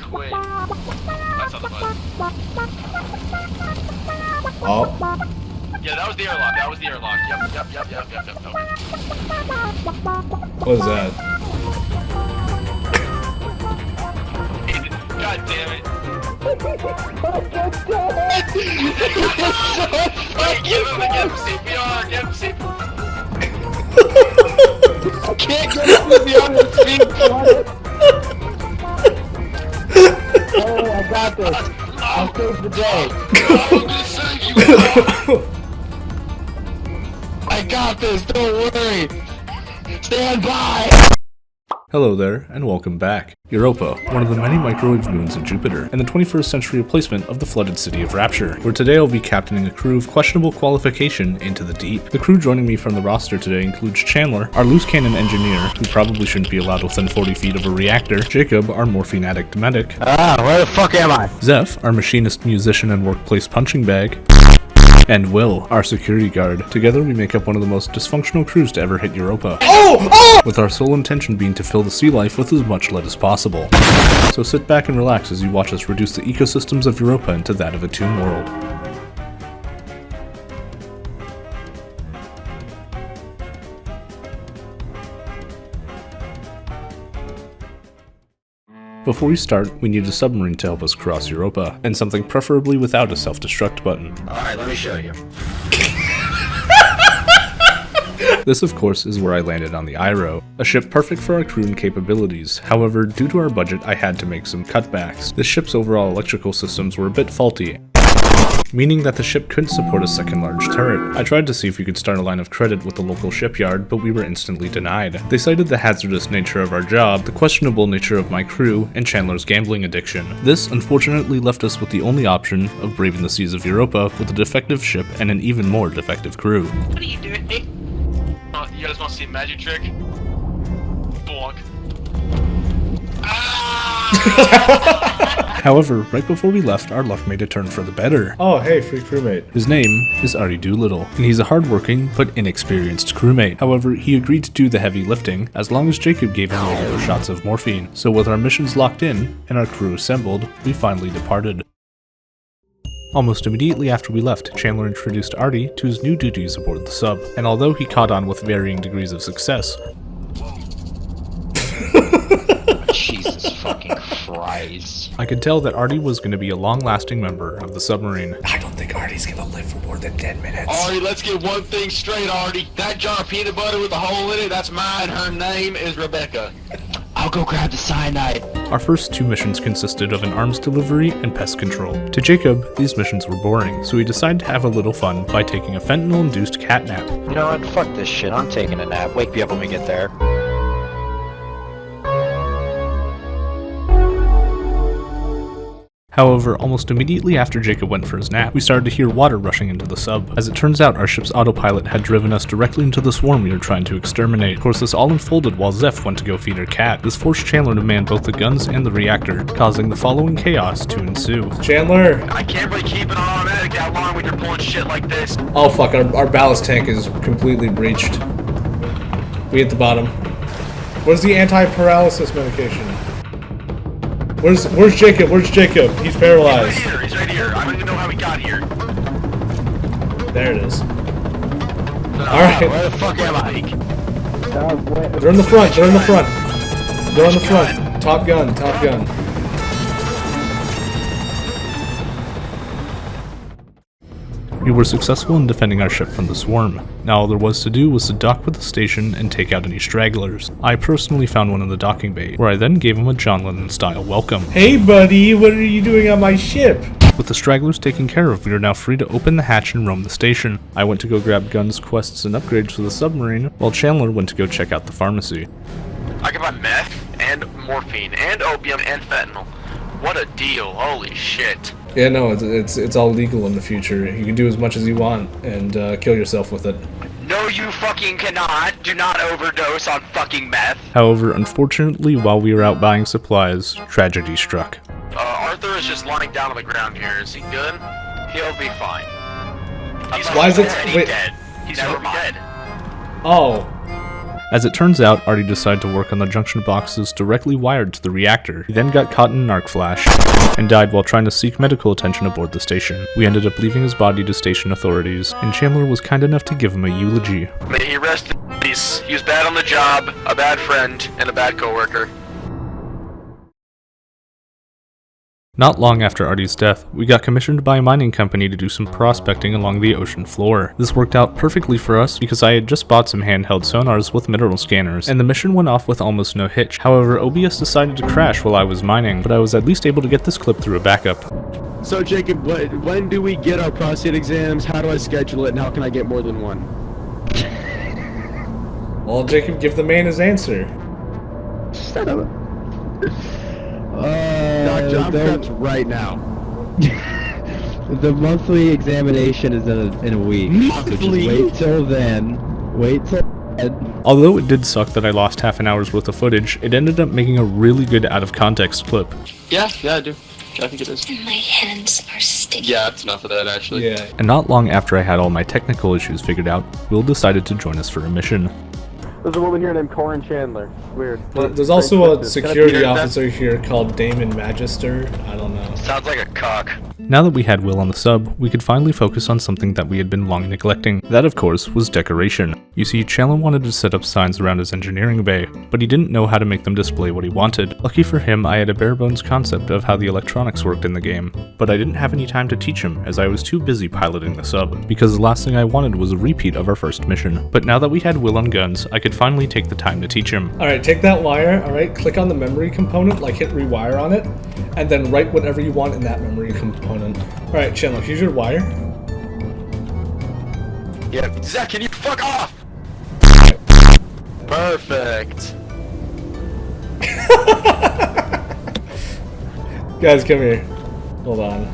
quit. That's not the button. Oh. Yeah, that was the airlock. That was the airlock. Yep. Okay. What is that? God damn it. Wait, get him CPR, get him CPR. Can't get me on his feet. Oh, I got this. I'll save the day. I'm gonna save you. I got this, don't worry. Stand by. Hello there, and welcome back. Europa, one of the many microwave moons of Jupiter, and the 21st century replacement of the flooded city of Rapture, where today I'll be captaining a crew of questionable qualification into the deep. The crew joining me from the roster today includes Chandler, our loose cannon engineer, who probably shouldn't be allowed within 40 feet of a reactor, Jacob, our morphine addict medic, Where the fuck am I? Zeph, our machinist, musician, and workplace punching bag, and Will, our security guard. Together we make up one of the most dysfunctional crews to ever hit Europa. With our sole intention being to fill the sea life with as much lead as possible. So sit back and relax as you watch us reduce the ecosystems of Europa into that of a tomb world. Before we start, we need a submarine to help us cross Europa, and something preferably without a self-destruct button. Alright, let me show you. This, of course, is where I landed on the Iro, a ship perfect for our crew and capabilities. However, due to our budget, I had to make some cutbacks. This ship's overall electrical systems were a bit faulty, meaning that the ship couldn't support a second large turret. I tried to see if we could start a line of credit with the local shipyard, but we were instantly denied. They cited the hazardous nature of our job, the questionable nature of my crew, and Chandler's gambling addiction. This, unfortunately, left us with the only option of braving the seas of Europa with a defective ship and an even more defective crew. What are you doing? Oh, you guys want to see a magic trick? Bonk. However, right before we left, our luck made a turn for the better. Oh, hey, free crewmate. His name is Artie Doolittle, and he's a hardworking but inexperienced crewmate. However, he agreed to do the heavy lifting as long as Jacob gave him regular shots of morphine. So with our missions locked in and our crew assembled, we finally departed. Almost immediately after we left, Chandler introduced Artie to his new duties aboard the sub, and although he caught on with varying degrees of success, Jesus fucking Christ. I could tell that Artie was going to be a long-lasting member of the submarine. I don't think Artie's gonna live for more than 10 minutes. Artie, let's get one thing straight, Artie. That jar of peanut butter with a hole in it, that's mine. Her name is Rebecca. I'll go grab the cyanide. Our first two missions consisted of an arms delivery and pest control. To Jacob, these missions were boring, so he decided to have a little fun by taking a fentanyl-induced cat nap. You know what? Fuck this shit. I'm taking a nap. Wake me up when we get there. However, almost immediately after Jacob went for his nap, we started to hear water rushing into the sub. As it turns out, our ship's autopilot had driven us directly into the swarm we were trying to exterminate. Of course, this all unfolded while Zeph went to go feed her cat. This forced Chandler to man both the guns and the reactor, causing the following chaos to ensue. Chandler! I can't really keep it on automatic that long when you're pulling shit like this. Oh fuck, our ballast tank is completely breached. We hit the bottom. Where's the anti-paralysis medication? Where's Jacob? Where's Jacob? He's paralyzed. He's right here. I don't even know how he got here. There it is. Alright. Where the fuck am I? They're in the front, they're in the front. They're in the front. Top gun, top gun. We were successful in defending our ship from the swarm. Now all there was to do was to dock with the station and take out any stragglers. I personally found one in the docking bay, where I then gave him a John Lennon-style welcome. Hey buddy, what are you doing on my ship? With the stragglers taken care of, we are now free to open the hatch and roam the station. I went to go grab guns, quests, and upgrades for the submarine, while Chandler went to go check out the pharmacy. I can buy meth, and morphine, and opium, and fentanyl. What a deal, holy shit. Yeah, no, it's all legal in the future. You can do as much as you want and kill yourself with it. No, you fucking cannot. Do not overdose on fucking meth. However, unfortunately, while we were out buying supplies, tragedy struck. Arthur is just lying down on the ground here. Is he good? He'll be fine. Why is it- He's wait. dead. He's never dead. Oh. As it turns out, Artie decided to work on the junction boxes directly wired to the reactor. He then got caught in an arc flash and died while trying to seek medical attention aboard the station. We ended up leaving his body to station authorities, and Chandler was kind enough to give him a eulogy. May he rest in peace. He was bad on the job, a bad friend, and a bad coworker. Not long after Artie's death, we got commissioned by a mining company to do some prospecting along the ocean floor. This worked out perfectly for us because I had just bought some handheld sonars with mineral scanners, and the mission went off with almost no hitch. However, OBS decided to crash while I was mining, but I was at least able to get this clip through a backup. So Jacob, when do we get our prostate exams? How do I schedule it, and how can I get more than one? Well, Jacob, give the man his answer. Shut up. Dr. I'm prepped right now. The monthly examination is in a week. So just wait till then. Wait till then. Although it did suck that I lost half an hour's worth of footage, it ended up making a really good out-of-context clip. Yeah, I do. I think it is. My hands are sticky. Yeah, it's enough of that, actually. Yeah. And not long after I had all my technical issues figured out, Will decided to join us for a mission. There's a woman here named Corin Chandler. Weird. Well, there's also a security officer here called Damon Magister. I don't know. Sounds like a cock. Now that we had Will on the sub, we could finally focus on something that we had been long neglecting. That, of course, was decoration. You see, Chandler wanted to set up signs around his engineering bay, but he didn't know how to make them display what he wanted. Lucky for him, I had a bare-bones concept of how the electronics worked in the game, but I didn't have any time to teach him as I was too busy piloting the sub, because the last thing I wanted was a repeat of our first mission. But now that we had Will on guns, I could finally take the time to teach him. Alright, take that wire, alright, click on the memory component, like hit rewire on it, and then write whatever you want in that memory component. Alright, Chandler, here's your wire. Yeah, Zach, can you fuck off? Perfect. Guys, come here. Hold on.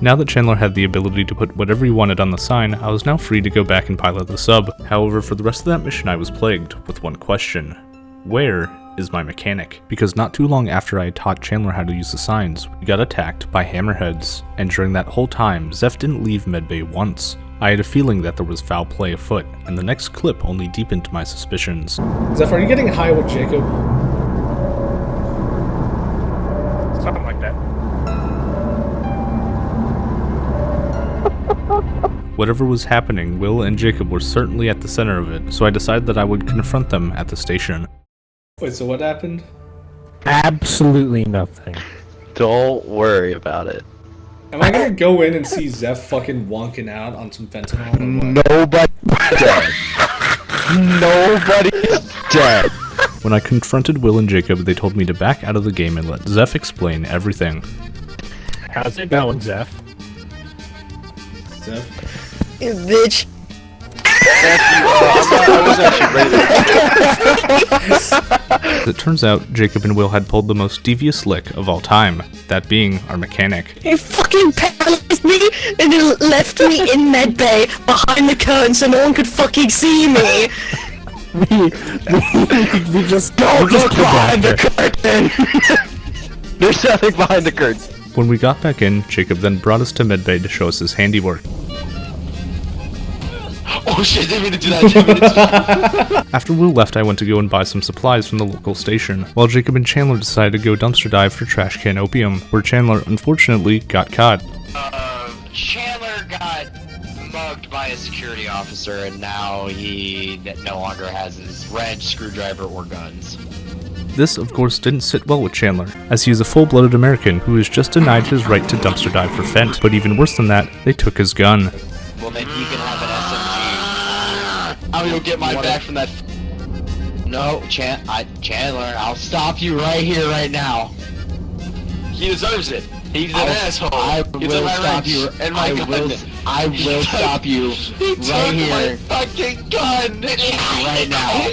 Now that Chandler had the ability to put whatever he wanted on the sign, I was now free to go back and pilot the sub. However, for the rest of that mission I was plagued with one question. Where is my mechanic? Because not too long after I had taught Chandler how to use the signs, we got attacked by hammerheads. And during that whole time, Zeph didn't leave medbay once. I had a feeling that there was foul play afoot, and the next clip only deepened my suspicions. Zeph, are you getting high with Jacob? Something like that. Whatever was happening, Will and Jacob were certainly at the center of it, so I decided that I would confront them at the station. Wait, so what happened? Absolutely nothing. Don't worry about it. Am I gonna go in and see Zeph fucking wonking out on some fentanyl or what? Nobody's dead. Nobody's dead. When I confronted Will and Jacob, they told me to back out of the game and let Zeph explain everything. How's it going, Zeph? Zeph? You bitch. I was actually ready. As it turns out, Jacob and Will had pulled the most devious lick of all time, that being our mechanic. He fucking paralyzed me and then left me in medbay behind the curtain so no one could fucking see me. We just Don't look behind the curtain. There's nothing behind the curtain. When we got back in, Jacob then brought us to medbay to show us his handiwork. Oh shit, didn't mean to do that. After Will left, I went to go and buy some supplies from the local station, while Jacob and Chandler decided to go dumpster dive for trash can opium, where Chandler unfortunately got caught. Chandler got mugged by a security officer, and now he no longer has his wrench, screwdriver, or guns. This, of course, didn't sit well with Chandler, as he is a full-blooded American who was just denied his right to dumpster dive for fent, but even worse than that, they took his gun. Well, then he can have an SMG. I'm gonna get mine back from that. No, Chandler, I'll stop you right here, right now. He deserves it. He's an asshole. I He's will my stop wrench you. and my gun. I will stop you He took right my here, fucking gun. right now.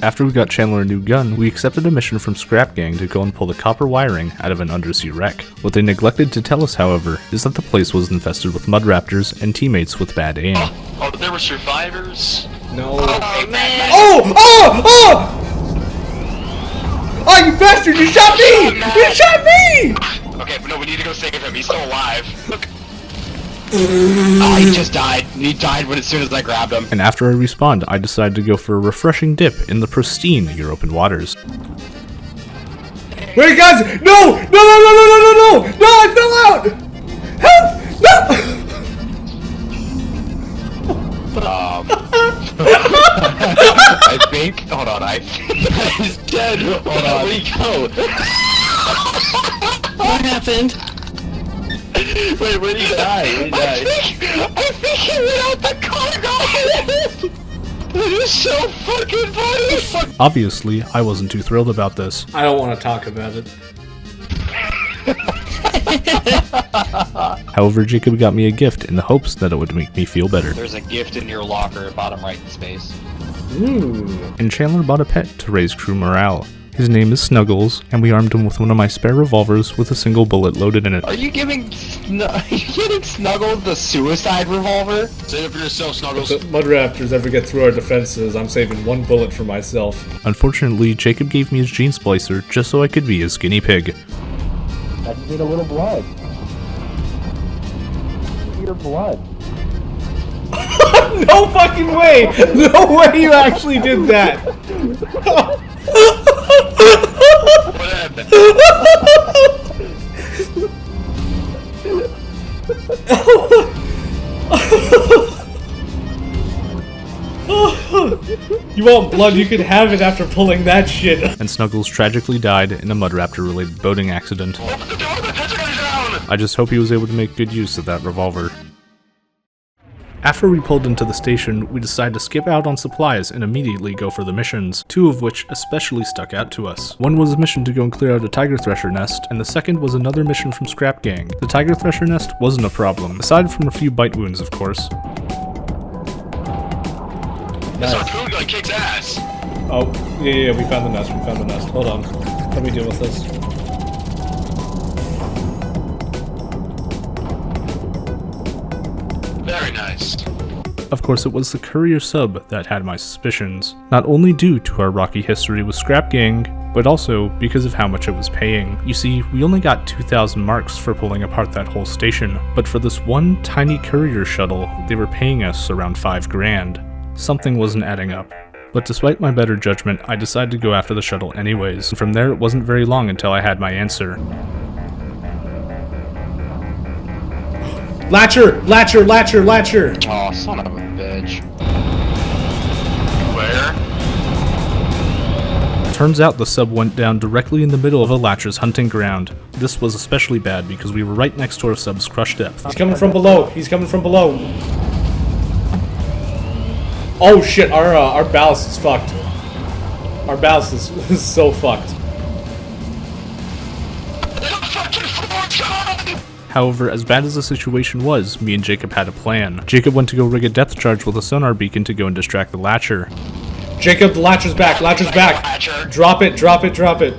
After we got Chandler a new gun, we accepted a mission from Scrap Gang to go and pull the copper wiring out of an undersea wreck. What they neglected to tell us, however, is that the place was infested with mud raptors and teammates with bad aim. Oh, there were survivors. No. Oh man. Oh, you bastard! You shot me! You shot me! Okay, but no, we need to go save him. He's still alive. Look. Oh, he just died. He died as soon as I grabbed him. And after I respawned, I decided to go for a refreshing dip in the pristine Europan waters. Wait, guys! No! No! No! No! No! No! No! No! No! I fell out! Help! No! I think. Hold on, he's dead. Hold on. Where'd he go? What happened? Wait, where'd he die? I think he went out the cargo. That is so fucking funny. Obviously, I wasn't too thrilled about this. I don't want to talk about it. However, Jacob got me a gift in the hopes that it would make me feel better. There's a gift in your locker, bottom right in space. And Chandler bought a pet to raise crew morale. His name is Snuggles, and we armed him with one of my spare revolvers with a single bullet loaded in it. Are you giving Snuggles the suicide revolver? Save it for yourself, Snuggles. If the mud raptors ever get through our defenses, I'm saving one bullet for myself. Unfortunately, Jacob gave me his gene splicer just so I could be his guinea pig. I just need a little blood. Your blood. No fucking way! No way you actually did that! What happened? You want blood, you can have it after pulling that shit. And Snuggles tragically died in a Mudraptor-related boating accident. Open the door, the Pentagon's down! I just hope he was able to make good use of that revolver. After we pulled into the station, we decided to skip out on supplies and immediately go for the missions, two of which especially stuck out to us. One was a mission to go and clear out a tiger thresher nest, and the second was another mission from Scrap Gang. The tiger thresher nest wasn't a problem, aside from a few bite wounds of course. This harpoon gun kicks ass! Oh, yeah, we found the nest, Hold on. Let me deal with this. Very nice. Of course, it was the courier sub that had my suspicions, not only due to our rocky history with Scrap Gang, but also because of how much it was paying. You see, we only got 2,000 marks for pulling apart that whole station, but for this one tiny courier shuttle, they were paying us around 5 grand. Something wasn't adding up. But despite my better judgment, I decided to go after the shuttle anyways, and from there it wasn't very long until I had my answer. Latcher! Latcher! Latcher! Latcher! Oh, son of a bitch. Where? Turns out the sub went down directly in the middle of a Latcher's hunting ground. This was especially bad because we were right next to our sub's crush depth. He's coming from below. He's coming from below. Oh shit, our ballast is fucked. Our ballast is so fucked. However, as bad as the situation was, me and Jacob had a plan. Jacob went to go rig a depth charge with a sonar beacon to go and distract the Latcher. Jacob, the Latcher's back, Latcher's back. Latcher. Drop it, drop it, drop it.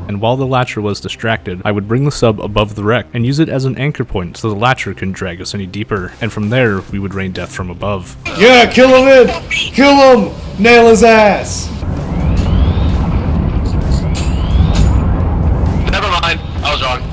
And while the Latcher was distracted, I would bring the sub above the wreck and use it as an anchor point so the Latcher couldn't drag us any deeper. And from there, we would rain death from above. Yeah, kill him in! Kill him! Nail his ass! Never mind, I was wrong.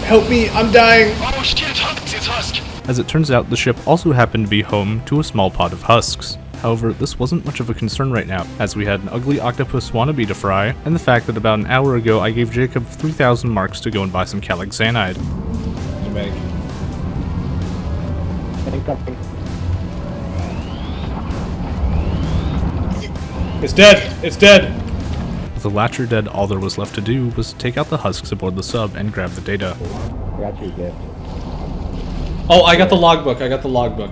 Help me, I'm dying! Oh shit, it's Husk! As it turns out, the ship also happened to be home to a small pot of husks. However, this wasn't much of a concern right now, as we had an ugly octopus wannabe to fry, and the fact that about an hour ago I gave Jacob 3,000 marks to go and buy some Calixanide. You make. It's dead! It's dead! With the Latcher dead, all there was left to do was take out the husks aboard the sub and grab the data. Oh, I got the logbook,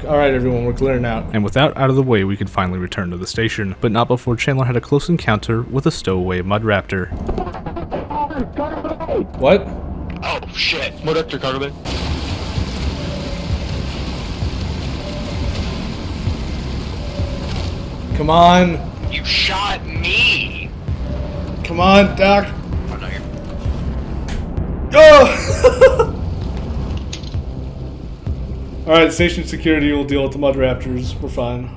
Alright everyone, we're clearing out. And with that out of the way, we could finally return to the station, but not before Chandler had a close encounter with a stowaway Mudraptor. What? Oh shit. Moductor cargo bay. Come on! You shot me! Come on, Doc! Oh no, you're... Oh! Alright, station security will deal with the Mudraptors. We're fine.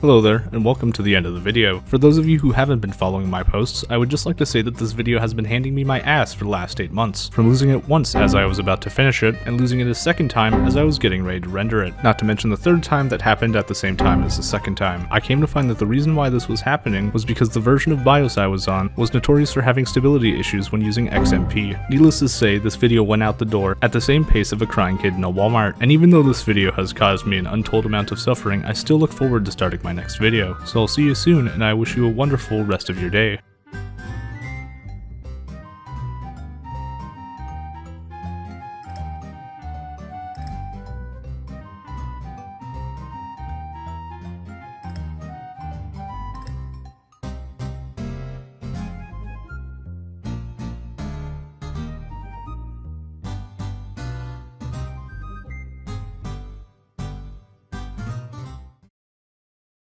Hello there, and welcome to the end of the video. For those of you who haven't been following my posts, I would just like to say that this video has been handing me my ass for the last 8 months, from losing it once as I was about to finish it, and losing it a second time as I was getting ready to render it. Not to mention the third time that happened at the same time as the second time. I came to find that the reason why this was happening was because the version of BIOS I was on was notorious for having stability issues when using XMP. Needless to say, this video went out the door at the same pace of a crying kid in a Walmart, and even though this video has caused me an untold amount of suffering, I still look forward to starting my next video. So I'll see you soon, and I wish you a wonderful rest of your day.